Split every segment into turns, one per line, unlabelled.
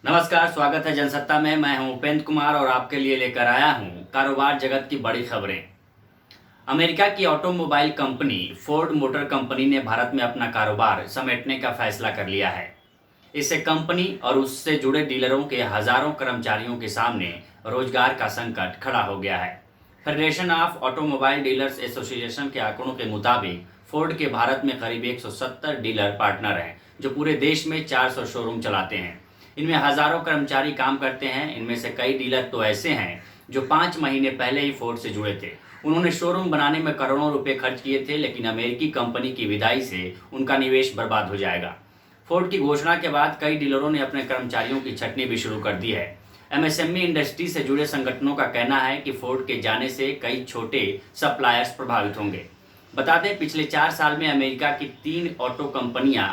नमस्कार, स्वागत है जनसत्ता में। मैं हूं उपेंद्र कुमार और आपके लिए लेकर आया हूं कारोबार जगत की बड़ी खबरें। अमेरिका की automobile company Ford motor company ने भारत में अपना कारोबार समेटने का फैसला कर लिया है। इससे कंपनी और उससे जुड़े डीलरों के हजारों कर्मचारियों के सामने रोजगार का संकट खड़ा हो गया है। Federation of automobile dealers association के आंकड़ों के मुताबिक फोर्ड के भारत में करीब 170 डीलर पार्टनर हैं, जो पूरे देश में 400 शोरूम चलाते हैं। इनमें हजारों कर्मचारी काम करते हैं। इनमें से कई डीलर तो ऐसे हैं जो 5 महीने पहले ही फोर्ड से जुड़े थे। उन्होंने शोरूम बनाने में करोड़ों रुपए खर्च किए थे, लेकिन अमेरिकी कंपनी की विदाई से उनका निवेश बर्बाद हो जाएगा। फोर्ड की घोषणा के बाद कई डीलरों ने अपने कर्मचारियों की छटनी भी शुरू कर दी है। एमएसएमई इंडस्ट्री से जुड़े संगठनों का कहना है कि फोर्ड के जाने से कई छोटे सप्लायर्स प्रभावित होंगे। बता दें, पिछले 4 साल में अमेरिका की 3 ऑटो कंपनियां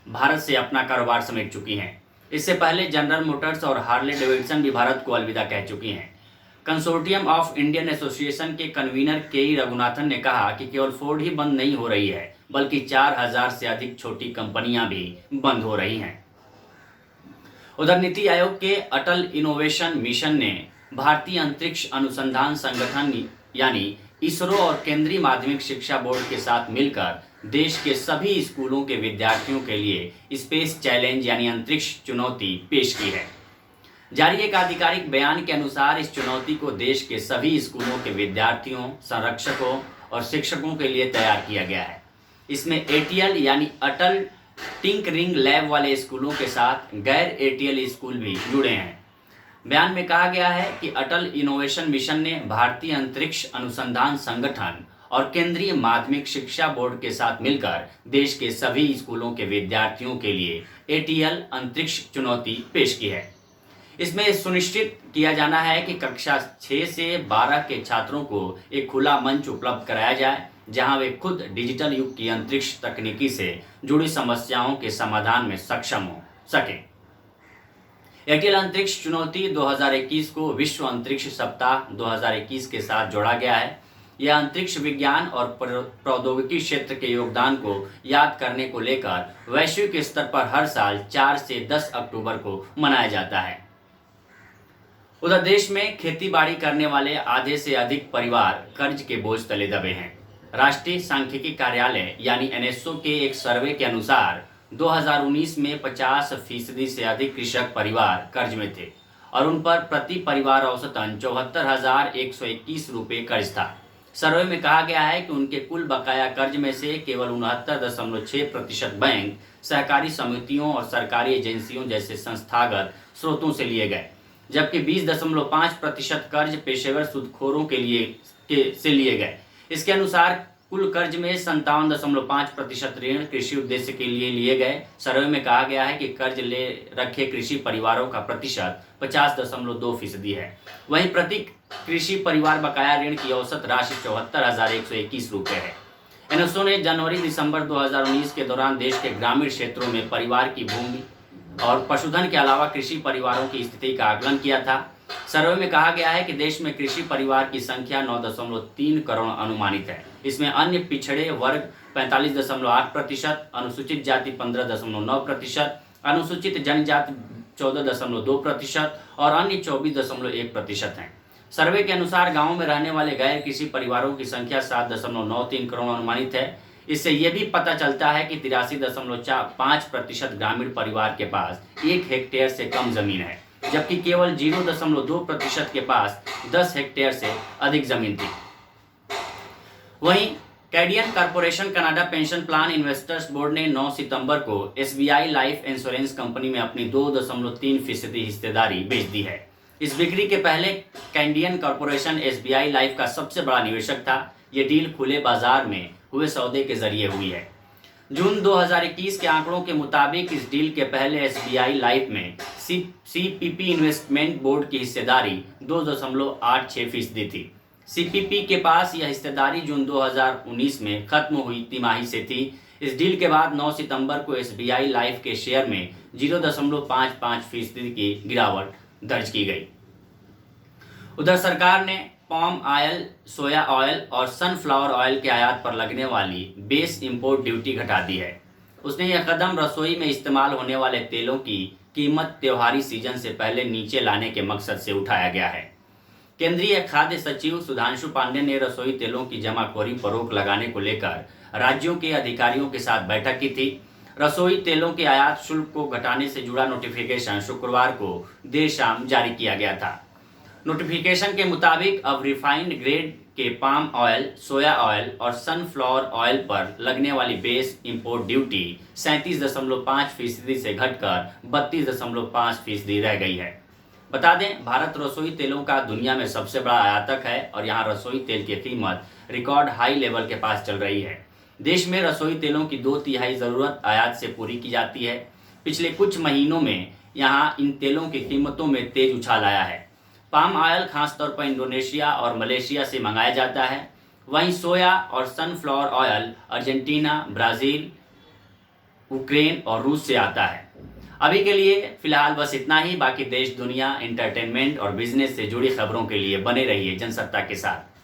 भारत से अपना कारोबार समेट चुकी हैं। इससे पहले जनरल मोटर्स और हार्ले डेविडसन भी भारत को अलविदा कह चुकी हैं। कंसोर्टियम ऑफ इंडियन एसोसिएशन के कन्वीनर के रघुनाथन ने कहा कि केवल फोर्ड ही बंद नहीं हो रही है, बल्कि 4000 से अधिक छोटी कंपनियां भी बंद हो रही हैं। उधर नीति आयोग के अटल इनोवेशन मिशन ने भारतीय अंतरिक्ष अनुसंधान संगठन यानी इसरो और केंद्रीय माध्यमिक शिक्षा बोर्ड के साथ मिलकर देश के सभी स्कूलों के विद्यार्थियों के लिए स्पेस चैलेंज यानी अंतरिक्ष चुनौती पेश की है। जारी एक आधिकारिक बयान के अनुसार इस चुनौती को देश के सभी स्कूलों के विद्यार्थियों, संरक्षकों और शिक्षकों के लिए तैयार किया गया है। इसमें एटीएल यानी अटल टिंकरिंग लैब वाले स्कूलों के साथ गैर एटीएल स्कूल भी जुड़े हैं। बयान में कहा गया है कि अटल इनोवेशन मिशन ने भारतीय अंतरिक्ष अनुसंधान संगठन और केंद्रीय माध्यमिक शिक्षा बोर्ड के साथ मिलकर देश के सभी स्कूलों के विद्यार्थियों के लिए एटीएल अंतरिक्ष चुनौती पेश की है। इसमें सुनिश्चित किया जाना है कि कक्षा 6 से 12 के छात्रों को एक खुला मंच उपलब्ध कराया जाए, जहां वे खुद डिजिटल युग की अंतरिक्ष तकनीकी से जुड़ी समस्याओं के समाधान में सक्षम हो सकें। एटीएल अंतरिक्ष चुनौती 2021 को विश्व अंतरिक्ष सप्ताह 2021 के साथ जोड़ा गया है। यह अंतरिक्ष विज्ञान और प्रौद्योगिकी क्षेत्र के योगदान को याद करने को लेकर वैश्विक स्तर पर हर साल 4 से 10 अक्टूबर को मनाया जाता है। उधर देश में खेती बाड़ी करने वाले आधे से अधिक परिवार कर्ज के बोझ तले दबे हैं। राष्ट्रीय सांख्यिकी कार्यालय यानी एनएसओ के एक सर्वे के अनुसार 2019 में 50% से अधिक कृषक परिवार कर्ज में थे और उन पर प्रति परिवार औसतन 74,121 रुपये कर्ज था। सर्वे में कहा गया है कि उनके कुल बकाया कर्ज में से केवल 69.6% बैंक, सहकारी समितियों और सरकारी एजेंसियों जैसे संस्थागत स्रोतों से लिए गए, जबकि 20.5% कर्ज पेशेवर सूदखोरों से लिए गए। इसके अनुसार कुल कर्ज में 57.5% ऋण कृषि उद्देश्य के लिए गए। सर्वे में कहा गया है कि कर्ज ले रखे कृषि परिवारों का प्रतिशत 50.2% है। वहीं प्रति कृषि परिवार बकाया ऋण की औसत राशि 74,121 रुपये है। एनएसओ ने जनवरी-दिसंबर 2019 के दौरान देश के ग्रामीण क्षेत्रों में परिवार की भूमि और पशुधन के अलावा कृषि परिवारों की स्थिति का आकलन किया था। सर्वे में कहा गया है कि देश में कृषि परिवार की संख्या 9.3 करोड़ अनुमानित है। इसमें अन्य पिछड़े वर्ग 45.8%, अनुसूचित जाति 15.9%, अनुसूचित जनजाति 14.2% और अन्य 24.1% हैं। सर्वे के अनुसार गांवों में रहने वाले गैर कृषि परिवारों की संख्या 7.93 करोड़ अनुमानित है। इससे यह भी पता चलता है कि 83.5% ग्रामीण परिवार के पास 1 हेक्टेयर से कम जमीन है, जबकि केवल 0.2% के पास 10 हेक्टेयर से अधिक जमीन थी। वहीं Canadian corporation Canada pension plan investors board ने 9 सितंबर को एसबीआई लाइफ इंश्योरेंस कंपनी में अपनी 2.3% हिस्सेदारी बेच दी है। इस बिक्री के पहले कैडियन कॉर्पोरेशन एसबीआई लाइफ का सबसे बड़ा निवेशक था। ये डील खुले बाजार में हुए सौदे के जरिए हुई है। जून 2021 के आंकड़ों के मुताबिक इस डील के पहले एसबीआई लाइफ में सीपीपी इन्वेस्टमेंट बोर्ड की हिस्सेदारी 2.86% थी। सीपीपी के पास यह हिस्सेदारी जून 2019 में खत्म हुई तिमाही से थी। इस डील के बाद 9 सितंबर को एसबीआई लाइफ के शेयर में 0.55% की गिरावट दर्ज की गई। उधर सरकार ने पाम ऑयल, सोया ऑयल और सनफ्लावर ऑयल के आयात पर लगने वाली बेस इंपोर्ट ड्यूटी घटा दी है। उसने यह कदम रसोई में इस्तेमाल होने वाले तेलों की कीमत त्योहारी सीजन से पहले नीचे लाने के मकसद से उठाया गया है। केंद्रीय खाद्य सचिव सुधांशु पांडे ने रसोई तेलों की जमाखोरी पर रोक लगाने को लेकर राज्यों के अधिकारियों के साथ बैठक की थी। रसोई तेलों के आयात शुल्क को घटाने से जुड़ा नोटिफिकेशन शुक्रवार को देर शाम जारी किया गया था। नोटिफिकेशन के मुताबिक अब रिफाइंड ग्रेड के पाम ऑयल, सोया ऑयल और सनफ्लावर ऑयल पर लगने वाली बेस इंपोर्ट ड्यूटी 37.5% से घटकर 32.5% रह गई है। बता दें, भारत रसोई तेलों का दुनिया में सबसे बड़ा आयातक है और यहाँ रसोई तेल की कीमत रिकॉर्ड हाई लेवल के पास चल रही है। देश में रसोई तेलों की 2/3 ज़रूरत आयात से पूरी की जाती है। पिछले कुछ महीनों में यहाँ इन तेलों की कीमतों में तेज उछाल आया है। पाम ऑयल खासतौर पर इंडोनेशिया और मलेशिया से मंगाया जाता है, वहीं सोया और sunflower oil Argentina, Brazil, Ukraine और रूस से आता है। अभी के लिए फिलहाल बस इतना ही। बाकी देश, दुनिया, एंटरटेनमेंट और बिजनेस से जुड़ी खबरों के लिए बने रहिए जनसत्ता के साथ।